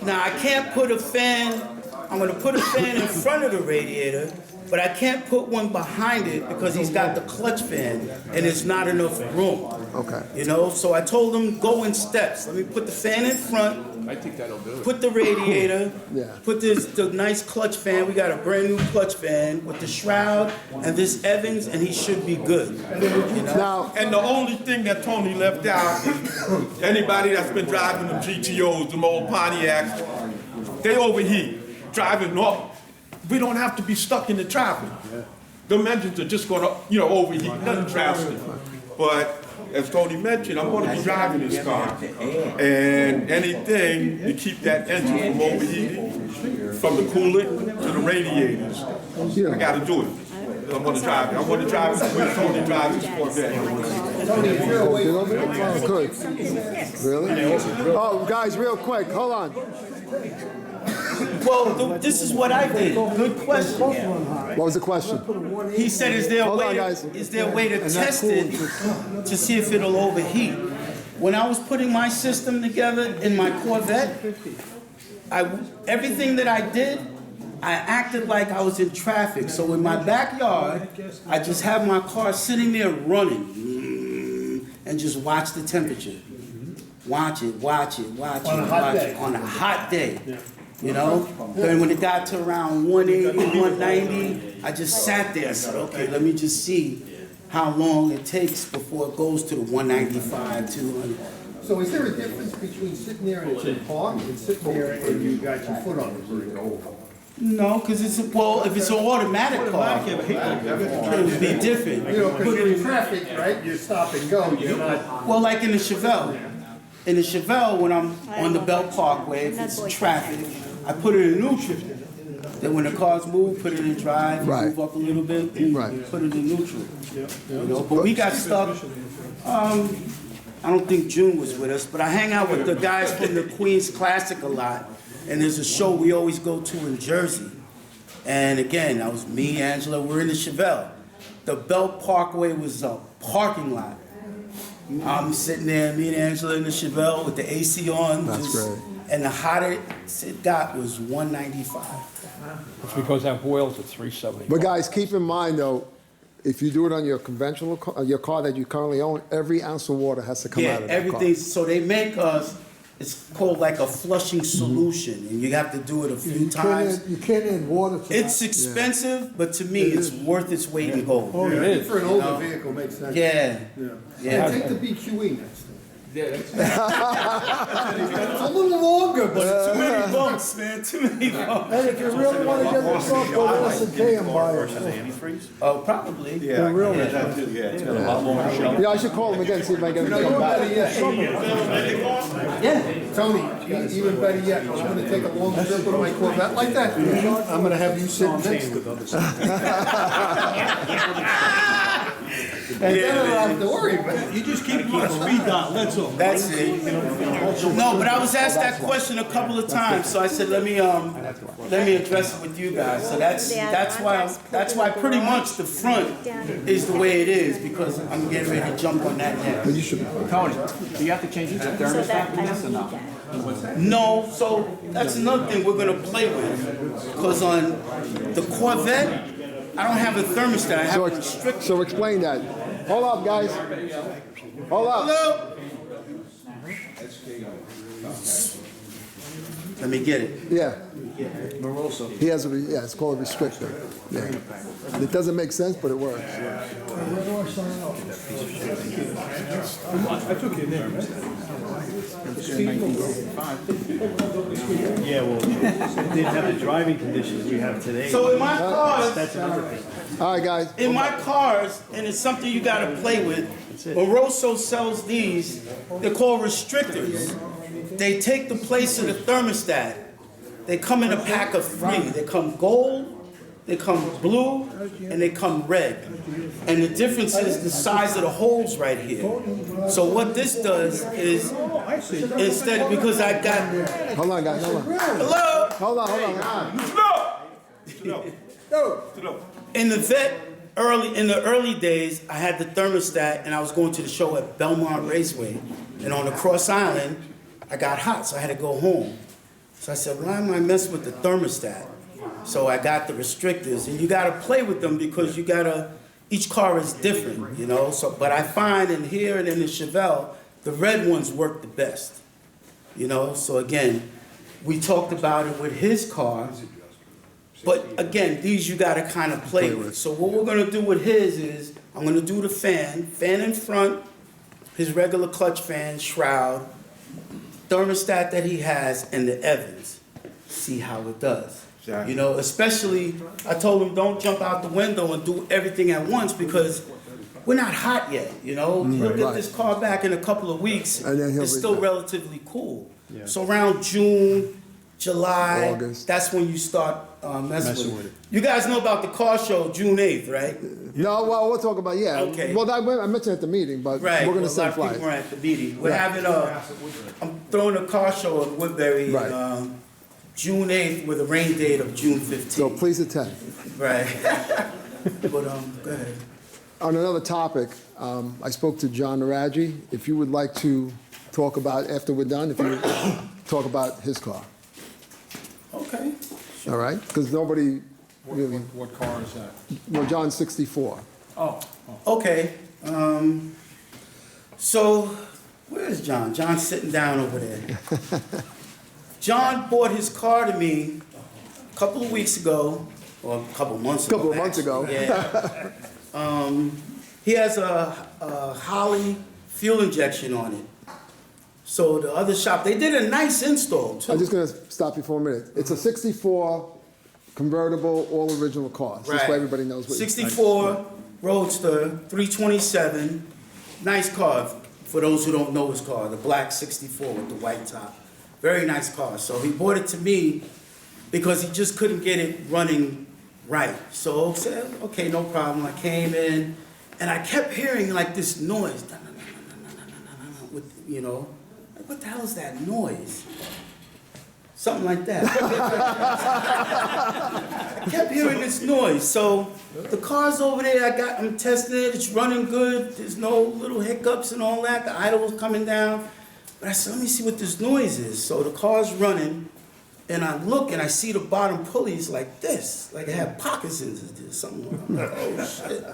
[SPEAKER 3] Now I can't put a fan, I'm gonna put a fan in front of the radiator, but I can't put one behind it because he's got the clutch fan and there's not enough room.
[SPEAKER 2] Okay.
[SPEAKER 3] You know, so I told him go in steps. Let me put the fan in front. I think that'll do it. Put the radiator.
[SPEAKER 2] Yeah.
[SPEAKER 3] Put the nice clutch fan. We got a brand new clutch fan with the shroud and this Evans, and he should be good. You know?
[SPEAKER 2] Now,
[SPEAKER 1] And the only thing that Tony left out is anybody that's been driving them GTOs, them old Pontiacs, they overheat. Driving north, we don't have to be stuck in the traffic. Them engines are just gonna, overheat, nothing drastic. But as Tony mentioned, I'm gonna be driving this car. And anything to keep that engine from overheating, from the coolant to the radiators, I gotta do it. I'm gonna drive it. I'm gonna drive it when Tony drives his Corvette.
[SPEAKER 2] oh, good. Really? Oh, guys, real quick, hold on.
[SPEAKER 3] Well, this is what I did. Good question.
[SPEAKER 2] What was the question?
[SPEAKER 3] He said, is there a
[SPEAKER 2] Hold on,
[SPEAKER 3] way
[SPEAKER 2] guys.
[SPEAKER 3] is there a way to test it to see if it'll overheat? When I was putting my system together in my Corvette, everything that I did, I acted like I was in traffic. So in my backyard, I just have my car sitting there running and just watch the temperature. Watch it. On a hot day. You know? Then when it got to around 180, 190, I just sat there. I said, okay, let me just see how long it takes before it goes to the 195, 200.
[SPEAKER 11] So is there a difference between sitting there and it's in park and sitting there and you got your foot on the brake?
[SPEAKER 3] No, because if it's an automatic car, it would be different.
[SPEAKER 11] You know, because you're in traffic, right? You stop and go. You're not.
[SPEAKER 3] Well, like in the Chevelle. In the Chevelle, when I'm on the Belt Parkway, if it's traffic, I put it in neutral. Then when the cars move, put it in drive,
[SPEAKER 2] Right.
[SPEAKER 3] move up a little bit,
[SPEAKER 2] Right.
[SPEAKER 3] put it in neutral. You know, but we got stuck. I don't think June was with us, but I hang out with the guys from the Queens Classic a lot. And there's a show we always go to in Jersey. And again, that was me, Angela, we're in the Chevelle. The Belt Parkway was a parking lot. I'm sitting there, me and Angela in the Chevelle with the AC on.
[SPEAKER 2] That's great.
[SPEAKER 3] And the hottest it got was 195.
[SPEAKER 4] It's because that boils at 370.
[SPEAKER 2] But guys, keep in mind though, if you do it on your conventional car, your car that you currently own, every ounce of water has to come
[SPEAKER 3] Yeah,
[SPEAKER 2] out of that car.
[SPEAKER 3] everything, so they make us, it's called like a flushing solution, and you have to do it a few times.
[SPEAKER 7] You can't add water to that.
[SPEAKER 3] It's expensive, but to me, it's worth its weight in gold.
[SPEAKER 11] For an older vehicle, makes sense.
[SPEAKER 3] Yeah,
[SPEAKER 11] Yeah, take the BQE next time. It's a little longer, but
[SPEAKER 3] too many bumps, man, too many bumps.
[SPEAKER 7] And if you really want to get the car, go to S&K and buy it.
[SPEAKER 3] Oh, probably.
[SPEAKER 2] Yeah, I should call him again, see if I can get him to come back.
[SPEAKER 3] Yeah.
[SPEAKER 11] Tony, even better yet, I'm gonna take a long trip with my Corvette like that. I'm gonna have you sit next to And then I don't have to worry about it.
[SPEAKER 3] You just keep your speed down, that's all. That's it. No, but I was asked that question a couple of times, so I said, let me address it with you guys. So that's why pretty much the front is the way it is, because I'm getting ready to jump on that now.
[SPEAKER 10] Tony, do you have to change your thermostat in this or no?
[SPEAKER 3] No, so that's another thing we're gonna play with, because on the Corvette, I don't have a thermostat, I have a restrictor.
[SPEAKER 2] So explain that. Hold up, guys. Hold up.
[SPEAKER 3] Hello? Let me get it.
[SPEAKER 2] Yeah. He has yeah, it's called a restrictor. Yeah. It doesn't make sense, but it works.
[SPEAKER 5] I took it there,
[SPEAKER 8] Yeah, well, it didn't have the driving conditions we have today.
[SPEAKER 3] So in my cars,
[SPEAKER 8] That's another thing.
[SPEAKER 2] All right, guys.
[SPEAKER 3] in my cars, and it's something you gotta play with, Moroso sells these, they're called restrictors. They take the place of the thermostat. They come in a pack of 3. They come gold, they come blue, and they come red. And the difference is the size of the holes right here. So what this does is, instead, because I got...
[SPEAKER 2] Hold on, guys, hold on.
[SPEAKER 3] Hello?
[SPEAKER 2] Hold on.
[SPEAKER 3] In the vet, in the early days, I had the thermostat, and I was going to the show at Belmont Raceway. And on the Cross Island, I got hot, so I had to go home. So I said, why am I messing with the thermostat? So I got the restrictors, and you gotta play with them because you gotta, each car is different, you know? So, but I find in here and in the Chevelle, the red ones work the best, you know? So again, we talked about it with his car, but again, these you gotta kind of play with. So what we're gonna do with his is, I'm gonna do the fan in front, his regular clutch fan, shroud, thermostat that he has, and the Evans. See how it does. You know, especially, I told him don't jump out the window and do everything at once because we're not hot yet, you know? He'll get this car back in a couple of weeks.
[SPEAKER 2] And then
[SPEAKER 3] it's still relatively cool. So around June, July,
[SPEAKER 2] August.
[SPEAKER 3] That's when you start messing with it. You guys know about the car show, June 8th, right?
[SPEAKER 2] No, well, we'll talk about, yeah.
[SPEAKER 3] Okay.
[SPEAKER 2] Well, I mentioned at the meeting, but
[SPEAKER 3] Right.
[SPEAKER 2] we're gonna
[SPEAKER 3] Well, a lot
[SPEAKER 2] send
[SPEAKER 3] of people were
[SPEAKER 2] flyers.
[SPEAKER 3] at the meeting. We're having I'm throwing a car show in Woodbury,
[SPEAKER 2] Right.
[SPEAKER 3] June 8th with a rain date of June 15th.
[SPEAKER 2] So please attend.
[SPEAKER 3] Right. But, go ahead.
[SPEAKER 2] On another topic, I spoke to John Naraji. If you would like to talk about, after we're done, if you would talk about his car.
[SPEAKER 3] Okay.
[SPEAKER 2] All right? Because nobody really,
[SPEAKER 9] What car is that?
[SPEAKER 2] well, John's 64.
[SPEAKER 3] Okay. So, where's John? John's sitting down over there. John bought his car to me a couple of weeks ago, or a couple of months ago.
[SPEAKER 2] Couple of months ago.
[SPEAKER 3] Yeah. He has a Holly fuel injection on it. So the other shop, they did a nice install too.
[SPEAKER 2] I'm just gonna stop you for a minute. It's a 64 convertible, all original car. This way everybody knows what.
[SPEAKER 3] 64 Roadster, 327, nice car. For those who don't know his car, the black 64 with the white top. Very nice car. So he bought it to me because he just couldn't get it running right. So I said, okay, no problem. I came in and I kept hearing like this noise. With, you know, like, what the hell is that noise? Something like that. I kept hearing this noise. So the car's over there, I'm testing it, it's running good, there's no little hiccups and all that, the idle was coming down. But I said, let me see what this noise is. So the car's running, and I look and I see the bottom pulleys like this, like it had pockets in it or something. I'm like, oh shit.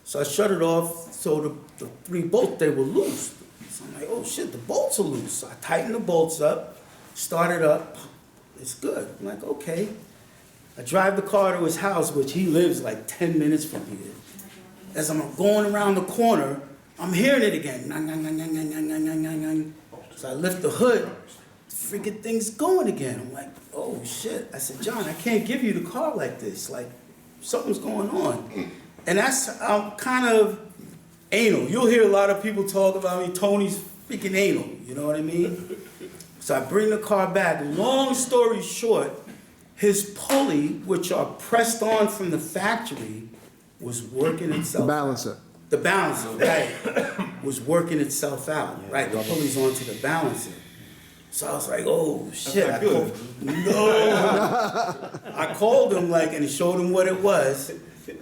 [SPEAKER 3] So I shut it off, so the 3 bolts, they were loose. So I'm like, oh shit, the bolts are loose. So I tightened the bolts up, started up, it's good. I'm like, okay. I drive the car to his house, which he lives like 10 minutes from here. As I'm going around the corner, I'm hearing it again. Nang, nang, nang, nang, nang, nang, nang, nang, nang, nang. So I lift the hood, freaking thing's going again. I'm like, oh shit. I said, John, I can't give you the car like this. Like, something's going on. And I'm kind of anal. You'll hear a lot of people talk about me, Tony's freaking anal, you know what I mean? So I bring the car back. Long story short, his pulley, which are pressed on from the factory, was working itself
[SPEAKER 2] The balancer.
[SPEAKER 3] The balancer, right, was working itself out, right? The pulley's onto the balancer. So I was like, oh, shit. I called him, like, and showed him what it was.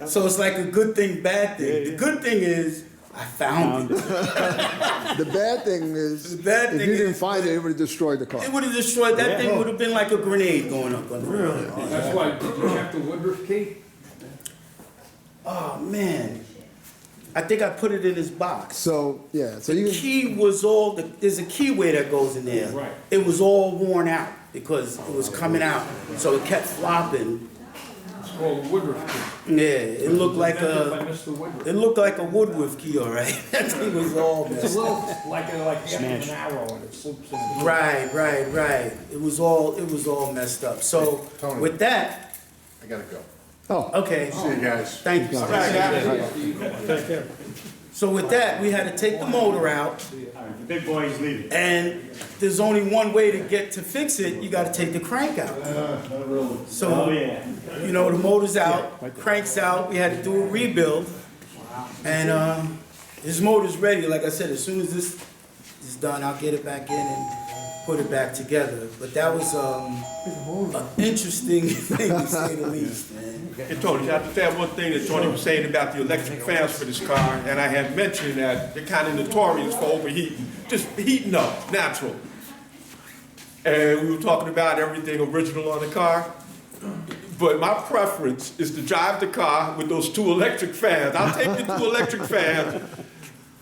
[SPEAKER 3] So it's like a good thing, bad thing. The good thing is, I found it.
[SPEAKER 2] The bad thing is,
[SPEAKER 3] The bad
[SPEAKER 2] if
[SPEAKER 3] thing
[SPEAKER 2] you didn't
[SPEAKER 3] is-
[SPEAKER 2] find it, it would have destroyed the car.
[SPEAKER 3] It would have destroyed, that thing would have been like a grenade going up under it.
[SPEAKER 4] That's why, did you check the Woodruff key?
[SPEAKER 3] Oh, man. I think I put it in his box.
[SPEAKER 2] So, yeah, so
[SPEAKER 3] The
[SPEAKER 2] you,
[SPEAKER 3] key was all, there's a keyway that goes in there.
[SPEAKER 4] Right.
[SPEAKER 3] It was all worn out because it was coming out. So it kept flopping.
[SPEAKER 4] It's called Woodruff key.
[SPEAKER 3] Yeah, it looked like
[SPEAKER 4] Invented by
[SPEAKER 3] a,
[SPEAKER 4] Mr. Woodruff.
[SPEAKER 3] it looked like a Woodruff key, all right? That thing was all
[SPEAKER 4] It's
[SPEAKER 3] messed
[SPEAKER 4] a
[SPEAKER 3] up.
[SPEAKER 4] little, like half of an arrow and it slips in.
[SPEAKER 3] Right. It was all messed up. So
[SPEAKER 7] Tony.
[SPEAKER 3] with that,
[SPEAKER 7] I gotta go.
[SPEAKER 2] oh,
[SPEAKER 3] okay.
[SPEAKER 7] See you guys.
[SPEAKER 3] Thank you.
[SPEAKER 5] Take care.
[SPEAKER 3] So with that, we had to take the motor out.
[SPEAKER 12] Big boys leaving.
[SPEAKER 3] And there's only one way to fix it. You got to take the crank out. So, you know, the motor's out, crank's out. We had to do a rebuild. And his motor's ready. Like I said, as soon as this is done, I'll get it back in and put it back together. But that was an interesting thing to say the least, man.
[SPEAKER 1] Hey, Tony, I have to add one thing that Tony was saying about the electric fans for this car, and I had mentioned that they're kind of notorious for overheating, just heating up, natural. And we were talking about everything original on the car, but my preference is to drive the car with those 2 electric fans. I'll take the 2 electric fans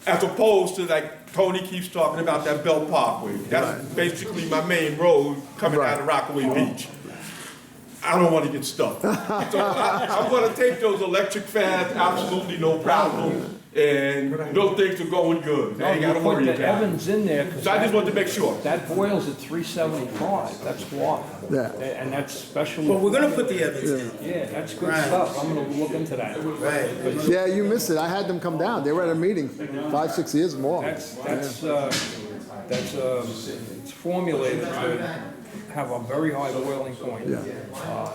[SPEAKER 1] as opposed to, like Tony keeps talking about, that Belt Parkway. That's basically my main road coming out of Rockaway Beach. I don't want to get stuck. So I'm going to take those electric fans, absolutely no problem. And those things are going good. I ain't got to worry about it.
[SPEAKER 4] Evans in there.
[SPEAKER 1] So I just wanted to make sure.
[SPEAKER 4] That boils at 375, that's why.
[SPEAKER 2] Yeah.
[SPEAKER 4] And that's special.
[SPEAKER 3] But we're going to put the Evans in.
[SPEAKER 4] Yeah, that's good
[SPEAKER 3] Right.
[SPEAKER 4] stuff. I'm gonna look into that.
[SPEAKER 3] Right.
[SPEAKER 2] Yeah, you missed it. I had them come down. They were at a meeting 5-6 years more.
[SPEAKER 4] It's formulated to have a very high boiling point.
[SPEAKER 2] Yeah.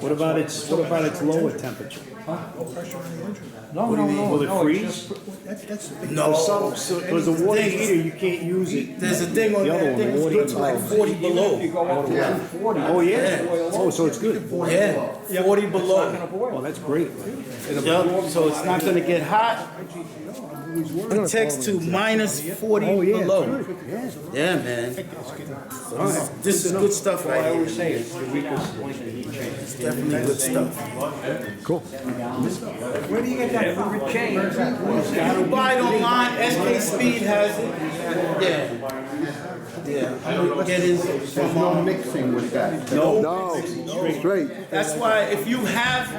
[SPEAKER 8] What about its lower temperature?
[SPEAKER 4] No,
[SPEAKER 8] Will it
[SPEAKER 4] no,
[SPEAKER 8] freeze?
[SPEAKER 3] No.
[SPEAKER 8] Because the water heater, you can't use it.
[SPEAKER 3] There's a thing on
[SPEAKER 8] The other
[SPEAKER 3] that
[SPEAKER 8] one,
[SPEAKER 3] thing
[SPEAKER 8] the
[SPEAKER 3] that's
[SPEAKER 8] water
[SPEAKER 3] good to like 40
[SPEAKER 4] If you
[SPEAKER 3] below.
[SPEAKER 4] go up to 140.
[SPEAKER 8] Oh, yeah?
[SPEAKER 3] Yeah.
[SPEAKER 8] Oh, so it's good.
[SPEAKER 3] Yeah, 40
[SPEAKER 4] It's not
[SPEAKER 3] below.
[SPEAKER 4] gonna boil.
[SPEAKER 8] Oh, that's great.
[SPEAKER 3] Yep, so it's not gonna get hot. Protects to minus 40 below. Yeah, man. So this is good stuff
[SPEAKER 4] I
[SPEAKER 3] right here.
[SPEAKER 4] always say it's the weakest link in heat chain.
[SPEAKER 3] It's definitely good stuff.
[SPEAKER 2] Cool.
[SPEAKER 4] Where do you get that favorite chain?
[SPEAKER 3] You can buy it online, SK Speed has it. Yeah. Yeah. Get it from
[SPEAKER 7] No mixing with that.
[SPEAKER 2] No, straight.
[SPEAKER 3] That's why if you have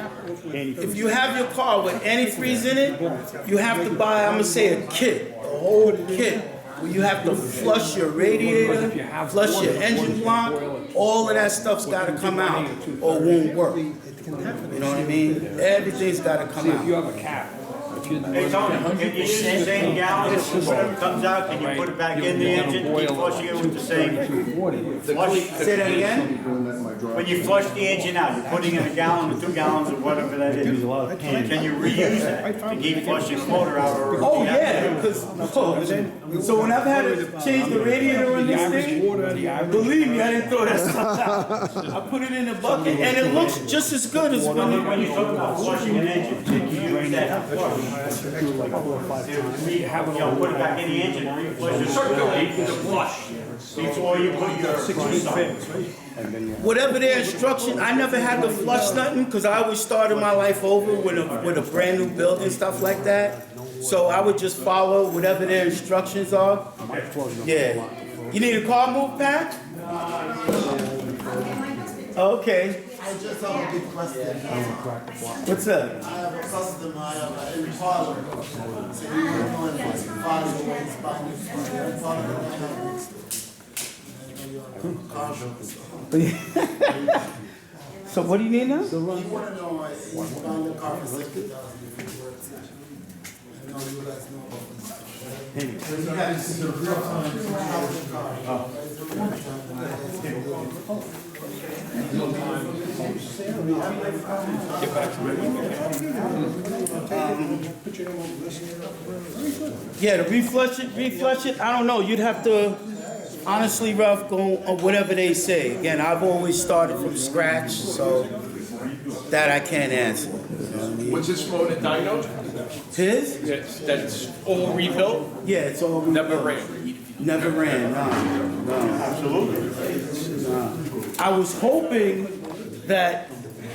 [SPEAKER 3] your car with antifreeze in it, you have to buy, I'm gonna say a kit, a whole kit. Where you have to flush your radiator, flush your engine block, all of that stuff's gotta come out or it won't work. You know what I mean? Everything's gotta come
[SPEAKER 4] See, if you
[SPEAKER 3] out.
[SPEAKER 4] have a cap,
[SPEAKER 12] Hey, Tony, can you use the same gallons, whatever comes out, can you put it back in the engine, keep flushing it with the same flush?
[SPEAKER 3] Say that again?
[SPEAKER 12] When you flush the engine out, you're putting in a gallon or 2 gallons or whatever that is. Can you reuse that to keep flushing the motor out or?
[SPEAKER 3] Oh, yeah, because, so when I've had to change the radiator on this thing, believe me, I didn't throw that stuff out. I put it in a bucket and it looks just as good as
[SPEAKER 12] When you talk about flushing an engine, can you use that flush?
[SPEAKER 4] have it
[SPEAKER 12] Put it back in the engine, reflush it, circulate the flush before you put your stuff.
[SPEAKER 3] whatever their instruction, I never had to flush nothing because I always started my life over with a brand new build and stuff like that. So I would just follow whatever their instructions are. Yeah. You need a car move pack? Okay.
[SPEAKER 11] I just have a big question.
[SPEAKER 3] What's up?
[SPEAKER 11] I have a customer, I have an Impala. So you don't know if it's Impala or it's Spanish. Impala, I have mixed it. And you're on a car show, so.
[SPEAKER 3] So what do you need now?
[SPEAKER 11] You want to know if you buy the car for 60,000 if it works. I know you guys know about this. You guys, the real time, you have the car. It's a real time.
[SPEAKER 3] Yeah, to reflush it, I don't know, you'd have to, honestly, Ralph, go on whatever they say. Again, I've always started from scratch, so that I can't answer.
[SPEAKER 13] Was this motor dynoed?
[SPEAKER 3] His?
[SPEAKER 13] Yes, that's all rebuilt?
[SPEAKER 3] Yeah, it's all.
[SPEAKER 13] Never ran?
[SPEAKER 3] Never ran, no. Absolutely. No. I was hoping that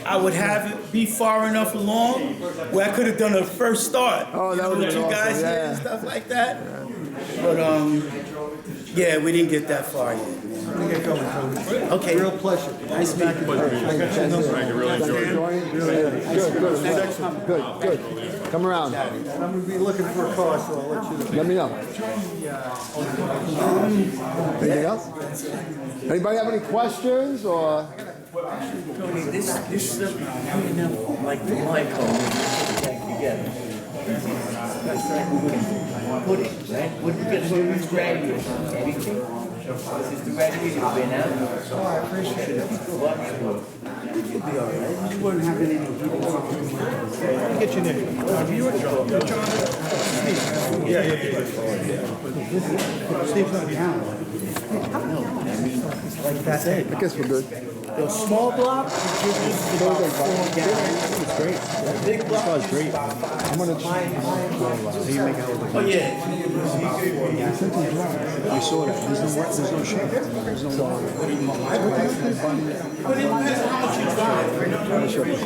[SPEAKER 3] I would have it be far enough along where I could have done a first start.
[SPEAKER 2] Oh, that would
[SPEAKER 3] with
[SPEAKER 2] have
[SPEAKER 3] you
[SPEAKER 2] been
[SPEAKER 3] guys
[SPEAKER 2] awesome,
[SPEAKER 3] here
[SPEAKER 2] yeah.
[SPEAKER 3] and stuff like that. But yeah, we didn't get that far yet. Okay.
[SPEAKER 11] Real pleasure.
[SPEAKER 3] Nice meeting you.
[SPEAKER 2] Good. Come around.
[SPEAKER 11] I'm gonna be looking for a car, so I'll let you know.
[SPEAKER 2] Let me know. Anything else? Anybody have any questions or?
[SPEAKER 10] Tony, this stuff, like the line code, together. Put it, right? What are you gonna do with this radiator? Anything? This is the radiator bin out.
[SPEAKER 3] Oh, I appreciate it. You'd be all right. You wouldn't have any heating.
[SPEAKER 5] Get your name. You and John. John. Steve. Yeah. Steve's not down.
[SPEAKER 3] Like that's it.
[SPEAKER 2] I guess we're good.
[SPEAKER 3] The small block is about 4 gallons.
[SPEAKER 5] It's great.
[SPEAKER 3] The big block
[SPEAKER 5] It's great.
[SPEAKER 3] is about 5.
[SPEAKER 5] I'm gonna so you make out with the
[SPEAKER 3] Oh, yeah.
[SPEAKER 5] I saw that. There's no shape. There's no water.
[SPEAKER 3] But it depends on how much you drive.